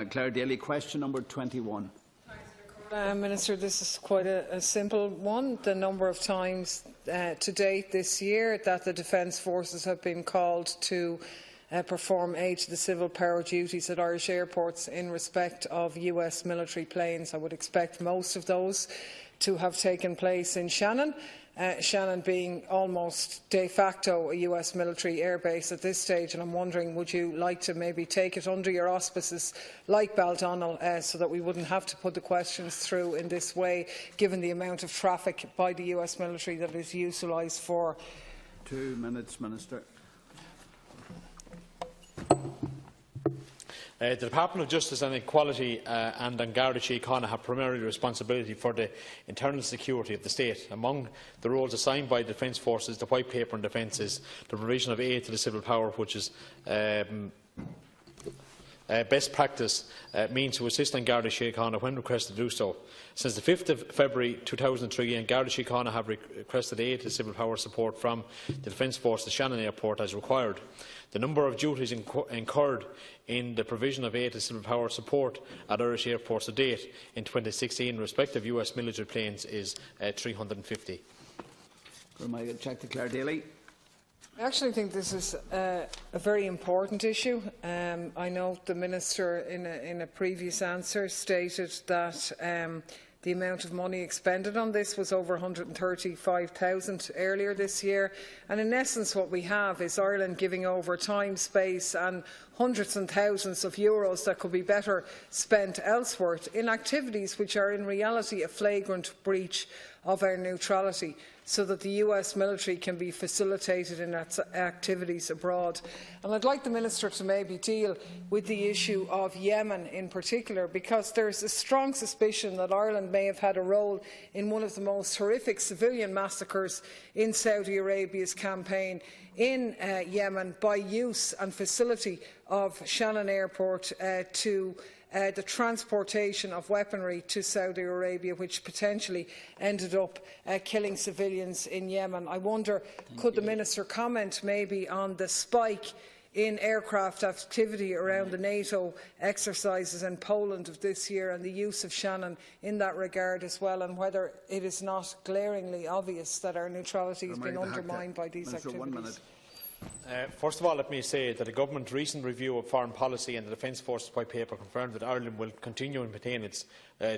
Clare, Daly, question number 21. Minister, this is quite a simple one. The number of times to date this year that the Defence Forces have been called to perform aid to the civil power duties at Irish airports in respect of US military planes. I would expect most of those to have taken place in Shannon. Shannon being almost de facto a US military airbase at this stage, and I'm wondering, would you like to maybe take it under your auspices like Baldonnel so that we wouldn't have to put the questions through in this way, given the amount of traffic by the US military that is utilised for? 2 minutes, Minister. The Department of Justice and Equality and Garda Síochána have primarily responsibility for the internal security of the state. Among the roles assigned by the Defence Forces, the White Paper on Defence is the provision of aid to the civil power, which is best practice means to assist Garda Síochána when requested to do so. Since the 5th of February 2003, Garda Síochána have requested aid to civil power support from the Defence Force at Shannon Airport as required. The number of duties incurred in the provision of aid to civil power support at Irish airports to date in 2016 in respect of US military planes is 350. Check to Clare, Daly. I actually think this is a very important issue. I know the Minister in a previous answer stated that the amount of money expended on this was over 135,000 earlier this year. And in essence what we have is Ireland giving over time, space and hundreds and thousands of euros that could be better spent elsewhere in activities which are in reality a flagrant breach of our neutrality, so that the US military can be facilitated in its activities abroad. And I'd like the Minister to maybe deal with the issue of Yemen in particular, because there is a strong suspicion that Ireland may have had a role in one of the most horrific civilian massacres in Saudi Arabia's campaign in Yemen by use and facility of Shannon Airport to the transportation of weaponry to Saudi Arabia, which potentially ended up killing civilians in Yemen. I wonder, could the Minister comment maybe on the spike in aircraft activity around the NATO exercises in Poland of this year and the use of Shannon in that regard as well, and whether it is not glaringly obvious that our neutrality has been undermined by these activities? First of all, let me say that the Government's recent review of foreign policy and the Defence Forces White Paper confirmed that Ireland will continue and maintain its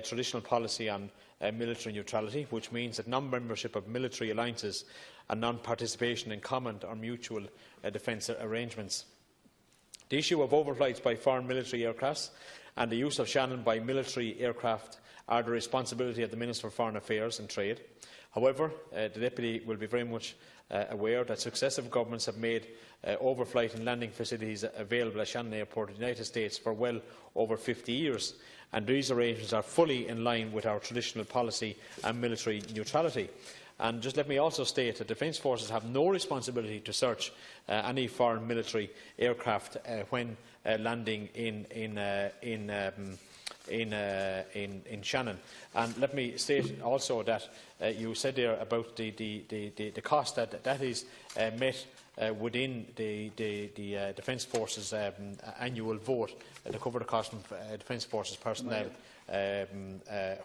traditional policy on military neutrality, which means that non-membership of military alliances and non-participation in common or mutual defence arrangements. The issue of overflights by foreign military aircrafts and the use of Shannon by military aircraft are the responsibility of the Minister for Foreign Affairs and Trade. However, the Deputy will be very much aware that successive governments have made overflight and landing facilities available at Shannon Airport in the United States for well over 50 years, and these arrangements are fully in line with our traditional policy and military neutrality. And just let me also state that Defence Forces have no responsibility to search any foreign military aircraft when landing in Shannon. And let me state also that you said there about the cost that is met within the Defence Forces annual vote to cover the cost of Defence Forces personnel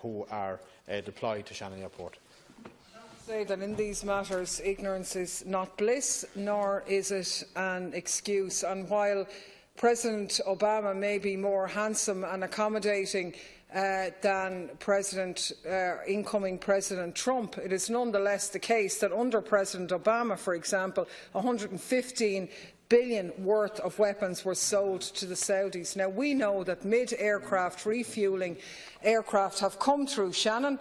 who are deployed to Shannon Airport. Say that in these matters ignorance is not bliss, nor is it an excuse. And while President Obama may be more handsome and accommodating than incoming President Trump, it is nonetheless the case that under President Obama, for example, 115 billion worth of weapons were sold to the Saudis. Now, we know that mid-aircraft refuelling aircraft have come through Shannon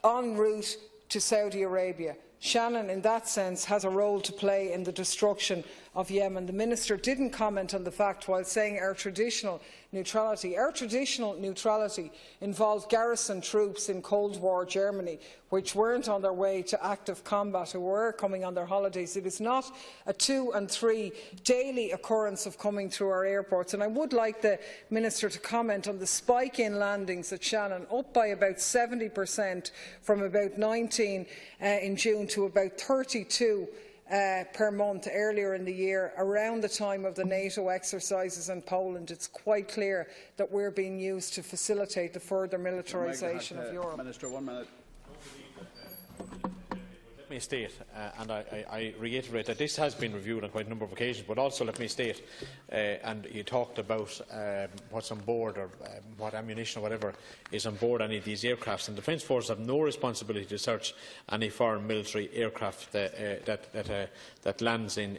en route to Saudi Arabia. Shannon, in that sense, has a role to play in the destruction of Yemen. The Minister didn't comment on the fact while saying our traditional neutrality. Our traditional neutrality involved garrison troops in Cold War Germany, which weren't on their way to active combat, who were coming on their holidays. It is not a 2 and 3 daily occurrence of coming through our airports. And I would like the Minister to comment on the spike in landings at Shannon, up by about 70% from about 19 in June to about 32 per month earlier in the year, around the time of the NATO exercises in Poland. It's quite clear that we're being used to facilitate the further militarisation of Europe. Minister, 1 minute. Let me state, and I reiterate that this has been reviewed on quite a number of occasions, but also let me state, and you talked about what's on board or what ammunition or whatever is on board any of these aircrafts, and the Defence Forces have no responsibility to search any foreign military aircraft that lands in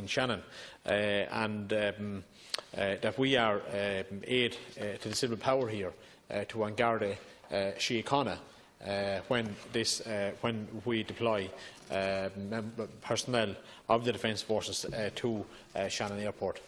Shannon, and that we are aid to the civil power here to An Garda Síochána. When we deploy personnel of the Defence Forces to Shannon Airport.